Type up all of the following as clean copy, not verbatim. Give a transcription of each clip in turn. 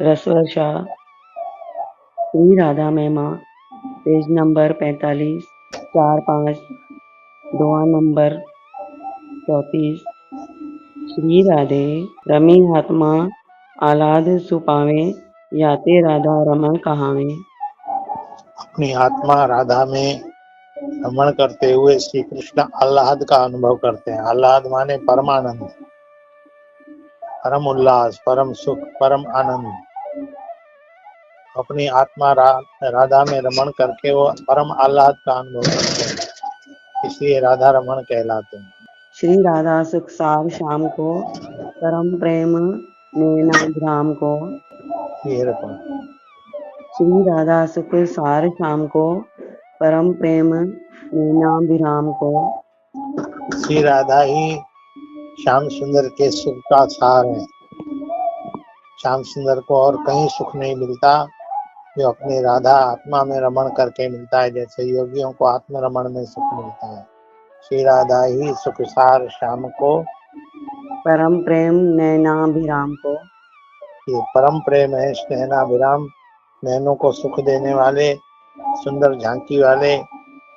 रसवर्षा श्री राधा महिमा page number 45 4-5 दुआ number 34 Shri Radhe rummy आत्मा आह्लाद सुपावे याते राधा रमण कहावे। अपनी आत्मा राधा में रमण करते हुए श्री कृष्ण आह्लाद का अनुभव करते हैं। आह्लाद माने परमानंद, परम उल्लास, परम सुख, परम आनंद। अपनी आत्मा राधा में रमण करके वो परम आह्लाद का अनुभव करते हैं, इसलिए राधा रमण कहलाते हैं। श्री राधा सुख सार शाम को परम प्रेम नैनाभिराम को। ये रखो। श्री राधा सुख सार शाम को परम प्रेम नैनाभिराम को। श्री राधा ही श्याम सुंदर के सुख का सार है। श्याम सुंदर को और कहीं सुख नहीं मिलता जो अपनी राधा आत्मा में रमण करके मिलता है, जैसे योगियों को आत्म रमण में सुख मिलता है। श्री राधा ही सुख सार श्याम को परम प्रेम नैनाभिराम को। ये परम प्रेम है, नैनाभिराम, नैनों को सुख देने वाले, सुंदर झांकी वाले,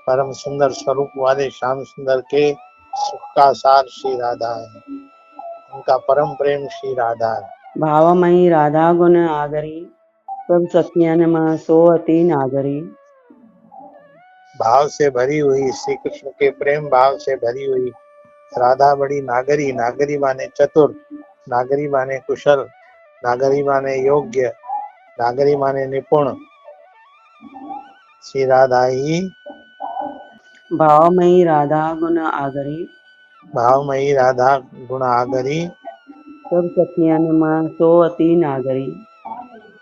परम सुंदर स्वरूप वाले श्याम सुंदर के सुख का सार श्री राधा है। उनका परम प्रेम श्री राधा है। भावमयी राधा गुण आगरी सब सखियन में सो अति नागरी। भाव से भरी हुई श्री कृष्ण के प्रेम भाव से भरी हुई राधा बड़ी नागरी। नागरी माने चतुर, नागरी माने कुशल, नागरी माने योग्य, नागरी माने निपुण। श्री राधा ही भावमयी राधा गुण आगरी भावमयी राधा गुण आगरी सब सखियन में सो अति नागरी।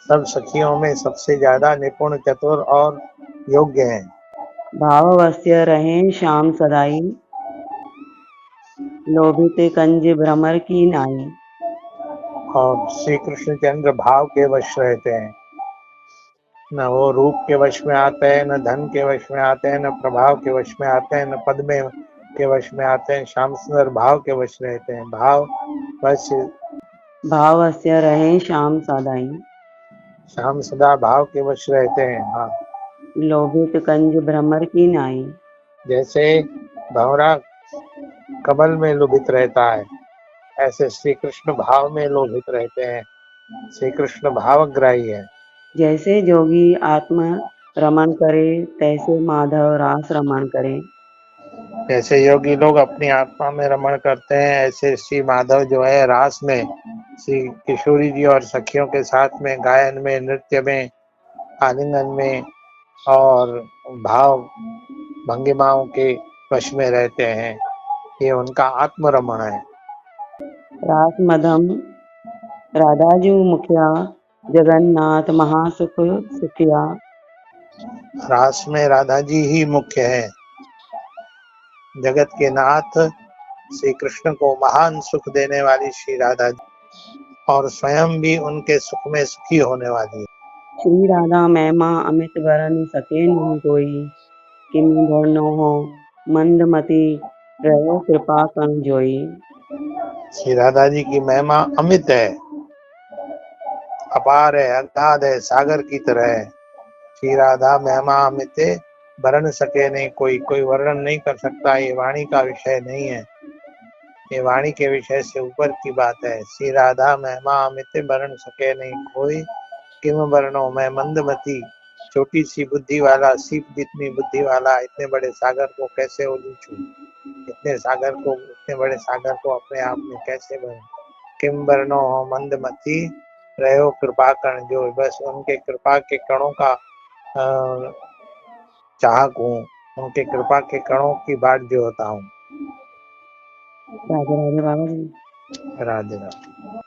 सब सखियों में सबसे ज्यादा निपुण, चतुर और योग्य है। भाववश्य रहे श्याम सदाई लोभित कंज भ्रमर की नाई। और श्री कृष्ण चंद्र भाव के वश रहते हैं, न वो रूप के वश में आते हैं, न धन के वश में आते हैं, न प्रभाव के वश में आते हैं, न पद में के वश में आते हैं। श्याम सुंदर भाव के वश रहते हैं। भाववश्य रहे श्याम सदाई श्याम सदा भाव के वश रहते हैं। हाँ, लोभित कंज भ्रमर की नाई। जैसे भंवरा कमल में लोभित रहता है, ऐसे श्री कृष्ण भाव में लोभित रहते हैं। श्री कृष्ण भावग्राही है। जैसे जोगी आत्मा रमण करे तैसे माधव रास रमण करे। जैसे योगी लोग अपनी आत्मा में रमण करते हैं, ऐसे श्री माधव जो है रास में श्री किशोरी जी और सखियों के साथ में गायन में, नृत्य में, आलिंगन में और भाव भंगिमाओं के वश में रहते हैं। ये उनका आत्मरमण है। रास मधम राधाजू मुखिया जगन्नाथ महासुख सुखिया। रास में राधा जी ही मुख्य है। जगत के नाथ श्री कृष्ण को महान सुख देने वाली श्री राधा जी और स्वयं भी उनके सुख में सुखी होने वाली है। श्री राधा महिमा अमित बरन सके नहीं कोई किन्हीं धरनो हो मंदमती रहो कृपा कर जोई। श्री राधा जी की महिमा अमित है, अपार है, अगाध है, सागर की तरह है। श्री राधा महिमा अमित वर्णन सके नहीं कोई, कोई वर्णन नहीं कर सकता। ये वाणी का विषय नहीं है, ये वाणी के विषय से ऊपर की बात है। श्री राधा महिमा अमित वर्णन सके नहीं कोई किम वर्णो मैं मंदमती, छोटी सी बुद्धि वाला, सीप जितनी बुद्धि वाला इतने बड़े सागर को कैसे उलीचूं, इतने बड़े सागर को अपने आप में कैसे भरूं। किम वर्णो हो मंदमती रहो कृपा कण जो, बस उनके कृपा के कणों का चाहक हूँ, उनके कृपा के कणों की बाट जो होता हूँ। राधे राधे बाबा जी। राधे राधे।